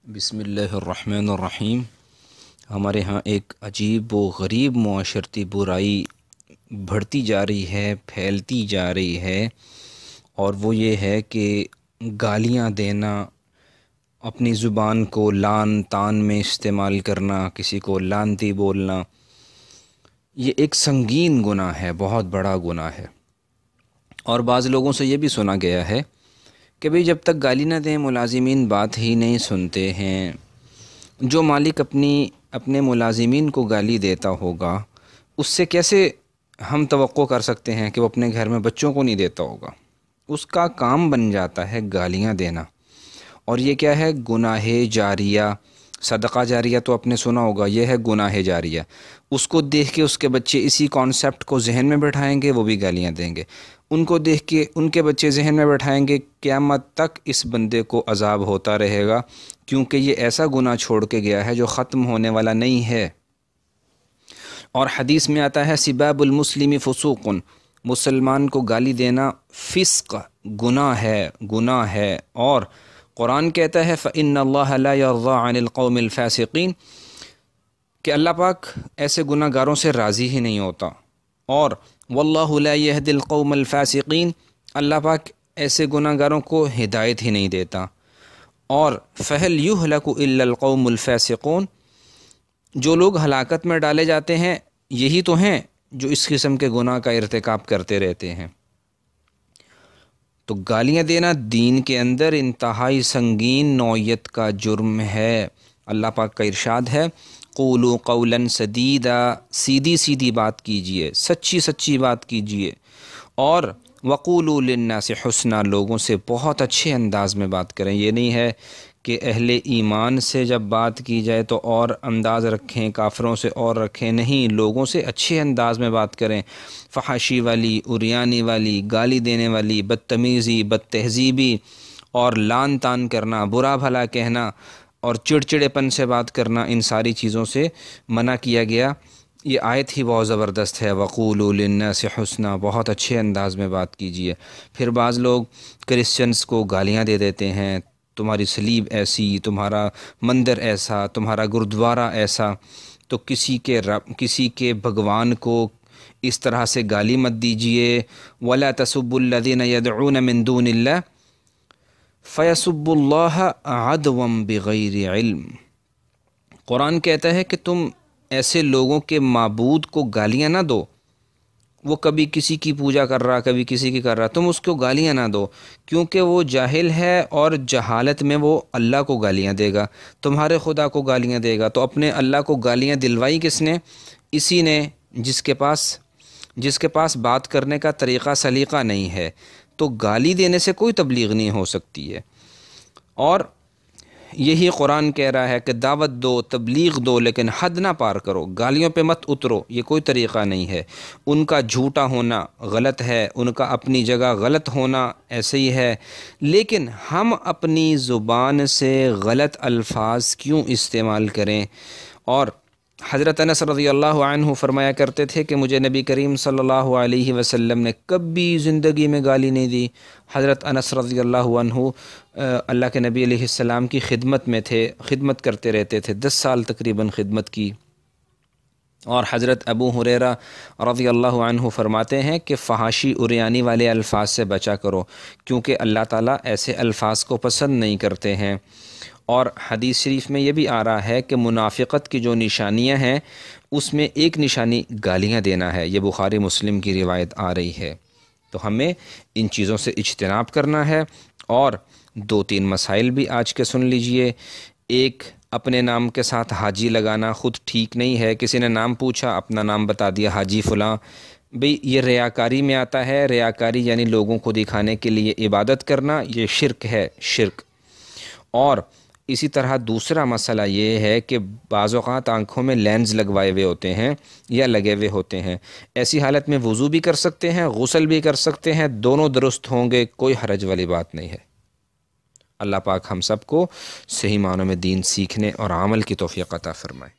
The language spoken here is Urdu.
بسم اللہ الرحمن الرحیم۔ ہمارے ہاں ایک عجیب و غریب معاشرتی برائی بڑھتی جا رہی ہے، پھیلتی جا رہی ہے، اور وہ یہ ہے کہ گالیاں دینا، اپنی زبان کو لعن طعن میں استعمال کرنا، کسی کو لعنتی بولنا، یہ ایک سنگین گناہ ہے، بہت بڑا گناہ ہے۔ اور بعض لوگوں سے یہ بھی سنا گیا ہے کہ بھئی جب تک گالی نہ دیں ملازمین بات ہی نہیں سنتے ہیں۔ جو مالک اپنے ملازمین کو گالی دیتا ہوگا، اس سے کیسے ہم توقع کر سکتے ہیں کہ وہ اپنے گھر میں بچوں کو نہیں دیتا ہوگا؟ اس کا کام بن جاتا ہے گالیاں دینا، اور یہ کیا ہے؟ گناہ جاریہ۔ صدقہ جاریہ تو آپ نے سنا ہوگا، یہ ہے گناہ جاریہ۔ اس کو دیکھ کے اس کے بچے اسی کانسیپٹ کو ذہن میں بٹھائیں گے، وہ بھی گالیاں دیں گے۔ ان کو دیکھ کے ان کے بچے ذہن میں بٹھائیں گے، قیامت تک اس بندے کو عذاب ہوتا رہے گا، کیونکہ یہ ایسا گناہ چھوڑ کے گیا ہے جو ختم ہونے والا نہیں ہے۔ اور حدیث میں آتا ہے سباب المسلم فسوق، مسلمان کو گالی دینا فسق، گناہ ہے۔ اور قرآن کہتا ہے فَإِنَّ اللَّهَ لَا يَرْضَىٰ عَنِ الْقَوْمِ الْفَاسِقِينَ، کہ اللہ پاک ایسے گناہ گاروں سے راضی ہی نہیں ہوتا۔ اور وَاللَّهُ لَا يَهْدِي الْقَوْمَ الْفَاسِقِينَ، اللہ پاک ایسے گناہ گاروں کو ہدایت ہی نہیں دیتا۔ اور فَهَلْ يُهْلَكُ إِلَّا الْقَوْمُ الْفَاسِقُونَ، جو لوگ ہلاکت میں ڈالے جاتے ہیں یہی تو ہیں جو اس قسم کے گناہ کا ارتکاب کرتے رہتے ہیں۔ تو گالیاں دینا دین کے اندر انتہائی سنگین نوعیت کا جرم ہے۔ اللہ پاک کا ارشاد ہے قولوا قولا سدیدا، سیدھی سیدھی بات کیجئے، سچی بات کیجئے۔ اور وقولوا للناس حسنا، لوگوں سے بہت اچھے انداز میں بات کریں۔ یہ نہیں ہے کہ اہل ایمان سے جب بات کی جائے تو اور انداز رکھیں، کافروں سے اور رکھیں، نہیں، لوگوں سے اچھے انداز میں بات کریں۔ فحاشی والی، عریانی والی، گالی دینے والی، بدتمیزی، بد تہذیبی اور لعن طعن کرنا، برا بھلا کہنا اور چڑچڑے پن سے بات کرنا، ان ساری چیزوں سے منع کیا گیا۔ یہ آیت ہی بہت زبردست ہے، وقولوا للناس حسنا، بہت اچھے انداز میں بات کیجیے۔ پھر بعض لوگ کرسچنز کو گالیاں دے دیتے ہیں، تمہاری صلیب ایسی، تمہارا مندر ایسا، تمہارا گردوارہ ایسا۔ تو کسی کے بھگوان کو اس طرح سے گالی مت دیجیے۔ وَلَا تَسُبُّوا الَّذِينَ يَدْعُونَ مِن دُونِ اللَّهِ فَيَسُبُّوا اللَّهَ عَدْوًا بِغَيْرِ عِلْمٍ، قرآن کہتا ہے کہ تم ایسے لوگوں کے معبود کو گالیاں نہ دو۔ وہ کبھی کسی کی پوجا کر رہا، کبھی کسی کی کر رہا، تم اس کو گالیاں نہ دو، کیونکہ وہ جاہل ہے اور جہالت میں وہ اللہ کو گالیاں دے گا، تمہارے خدا کو گالیاں دے گا۔ تو اپنے اللہ کو گالیاں دلوائی کس نے؟ اسی نے جس کے پاس بات کرنے کا طریقہ سلیقہ نہیں ہے۔ تو گالی دینے سے کوئی تبلیغ نہیں ہو سکتی ہے۔ اور یہی قرآن کہہ رہا ہے کہ دعوت دو، تبلیغ دو، لیکن حد نہ پار کرو، گالیوں پہ مت اترو، یہ کوئی طریقہ نہیں ہے۔ ان کا جھوٹا ہونا غلط ہے، ان کا اپنی جگہ غلط ہونا ایسے ہی ہے، لیکن ہم اپنی زبان سے غلط الفاظ کیوں استعمال کریں؟ اور حضرت انس رضی اللہ عنہ فرمایا کرتے تھے کہ مجھے نبی کریم صلی اللہ علیہ وسلم نے کبھی زندگی میں گالی نہیں دی۔ حضرت انس رضی اللہ عنہ اللہ کے نبی علیہ السلام کی خدمت میں تھے، خدمت کرتے رہتے تھے، 10 سال تقریباً خدمت کی۔ اور حضرت ابو ہریرہ رضی اللہ عنہ فرماتے ہیں کہ فحاشی عریانی والے الفاظ سے بچا کرو، کیونکہ اللہ تعالیٰ ایسے الفاظ کو پسند نہیں کرتے ہیں۔ اور حدیث شریف میں یہ بھی آ رہا ہے کہ منافقت کی جو نشانیاں ہیں اس میں ایک نشانی گالیاں دینا ہے، یہ بخاری مسلم کی روایت آ رہی ہے۔ تو ہمیں ان چیزوں سے اجتناب کرنا ہے۔ اور 2-3 مسائل بھی آج کے سن لیجئے۔ ایک، اپنے نام کے ساتھ حاجی لگانا خود ٹھیک نہیں ہے۔ کسی نے نام پوچھا، اپنا نام بتا دیا حاجی فلاں، بھئی یہ ریاکاری میں آتا ہے۔ ریاکاری یعنی لوگوں کو دکھانے کے لیے عبادت کرنا، یہ شرک ہے، شرک۔ اور اسی طرح دوسرا مسئلہ یہ ہے کہ بعض اوقات آنکھوں میں لینز لگوائے ہوئے ہوتے ہیں یا لگے ہوئے ہوتے ہیں، ایسی حالت میں وضو بھی کر سکتے ہیں، غسل بھی کر سکتے ہیں، دونوں درست ہوں گے، کوئی حرج والی بات نہیں ہے۔ اللہ پاک ہم سب کو صحیح معنوں میں دین سیکھنے اور عمل کی توفیق عطا فرمائے۔